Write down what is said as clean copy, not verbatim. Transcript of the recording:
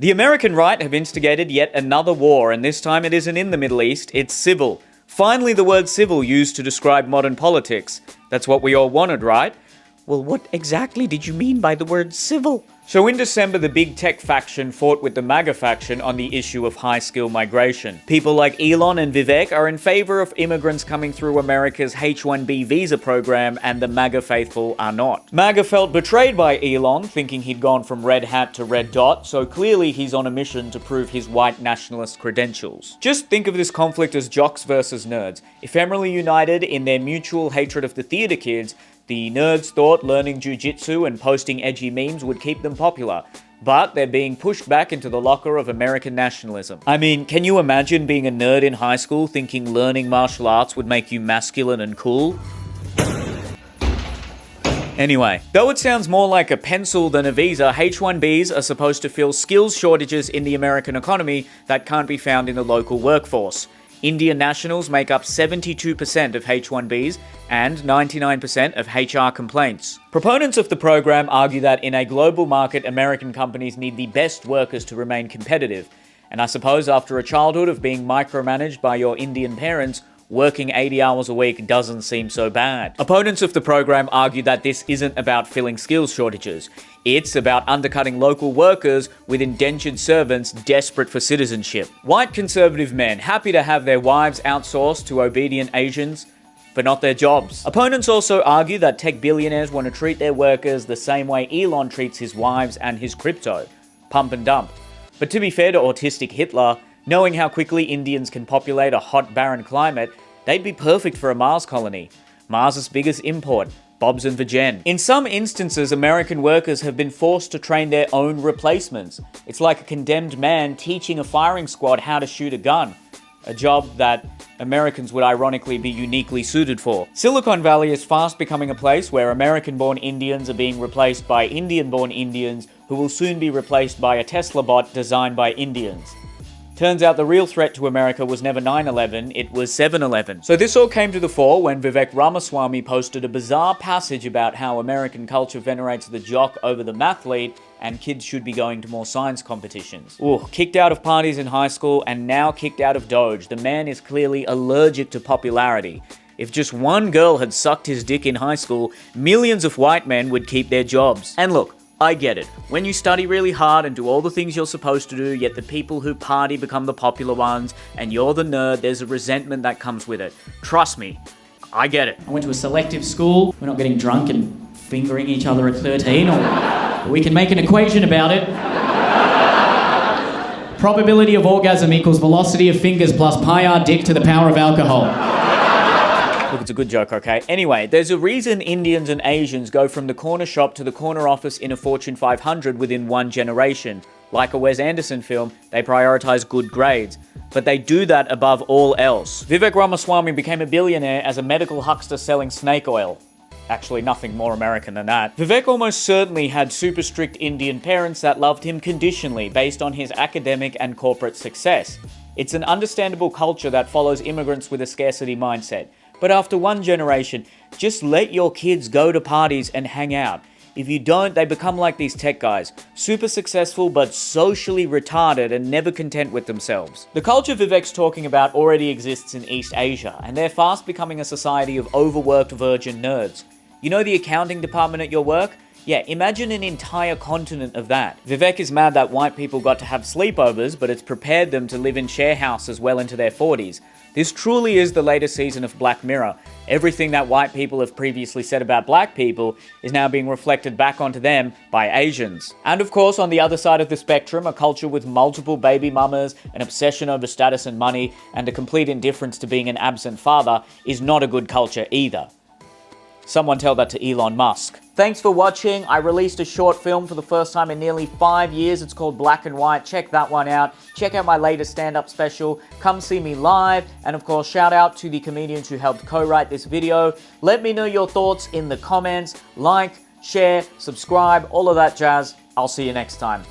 The American right have instigated yet another war, and this time it isn't in the Middle East, it's civil. Finally, the word civil used to describe modern politics. That's what we all wanted, right? Well, what exactly did you mean by the word civil? So in December, the big tech faction fought with the MAGA faction on the issue of high-skill migration. People like Elon and Vivek are in favor of immigrants coming through America's H1B visa program, and the MAGA faithful are not. MAGA felt betrayed by Elon, thinking he'd gone from red hat to red dot, so clearly he's on a mission to prove his white nationalist credentials. Just think of this conflict as jocks versus nerds. Ephemerally united in their mutual hatred of the theater kids, the nerds thought learning jujitsu and posting edgy memes would keep them popular, but they're being pushed back into the locker of American nationalism. I mean, can you imagine being a nerd in high school thinking learning martial arts would make you masculine and cool? Anyway, though it sounds more like a pencil than a visa, H1Bs are supposed to fill skills shortages in the American economy that can't be found in the local workforce. Indian nationals make up 72% of H1Bs and 99% of HR complaints. Proponents of the program argue that in a global market, American companies need the best workers to remain competitive. And I suppose after a childhood of being micromanaged by your Indian parents, working 80 hours a week doesn't seem so bad. Opponents of the program argue that this isn't about filling skills shortages. It's about undercutting local workers with indentured servants desperate for citizenship. White conservative men happy to have their wives outsourced to obedient Asians, but not their jobs. Opponents also argue that tech billionaires want to treat their workers the same way Elon treats his wives and his crypto. Pump and dump. But to be fair to autistic Hitler, knowing how quickly Indians can populate a hot, barren climate, they'd be perfect for a Mars colony. Mars' biggest import, Bobs and Vajen. In some instances, American workers have been forced to train their own replacements. It's like a condemned man teaching a firing squad how to shoot a gun. A job that Americans would ironically be uniquely suited for. Silicon Valley is fast becoming a place where American-born Indians are being replaced by Indian-born Indians who will soon be replaced by a Tesla bot designed by Indians. Turns out the real threat to America was never 9/11, it was 7/11. So this all came to the fore when Vivek Ramaswamy posted a bizarre passage about how American culture venerates the jock over the mathlete and kids should be going to more science competitions. Ooh, kicked out of parties in high school and now kicked out of Doge. The man is clearly allergic to popularity. If just one girl had sucked his dick in high school, millions of white men would keep their jobs. And look, I get it. When you study really hard and do all the things you're supposed to do, yet the people who party become the popular ones, and you're the nerd, there's a resentment that comes with it. Trust me, I get it. I went to a selective school. We're not getting drunk and fingering each other at 13, or we can make an equation about it. Probability of orgasm equals velocity of fingers plus pi r dick to the power of alcohol. Look, it's a good joke, okay? Anyway, there's a reason Indians and Asians go from the corner shop to the corner office in a Fortune 500 within one generation. Like a Wes Anderson film, they prioritize good grades. But they do that above all else. Vivek Ramaswamy became a billionaire as a medical huckster selling snake oil. Actually, nothing more American than that. Vivek almost certainly had super strict Indian parents that loved him conditionally based on his academic and corporate success. It's an understandable culture that follows immigrants with a scarcity mindset. But after one generation, just let your kids go to parties and hang out. If you don't, they become like these tech guys. Super successful, but socially retarded and never content with themselves. The culture Vivek's talking about already exists in East Asia, and they're fast becoming a society of overworked virgin nerds. You know the accounting department at your work? Yeah, imagine an entire continent of that. Vivek is mad that white people got to have sleepovers, but it's prepared them to live in share houses well into their 40s. This truly is the latest season of Black Mirror. Everything that white people have previously said about black people is now being reflected back onto them by Asians. And of course, on the other side of the spectrum, a culture with multiple baby mamas, an obsession over status and money, and a complete indifference to being an absent father is not a good culture either. Someone tell that to Elon Musk. Thanks for watching. I released a short film for the first time in nearly 5 years. It's called Black and White. Check that one out. Check out my latest stand-up special. Come see me live. And of course, shout out to the comedians who helped co-write this video. Let me know your thoughts in the comments. Like, share, subscribe, all of that jazz. I'll see you next time.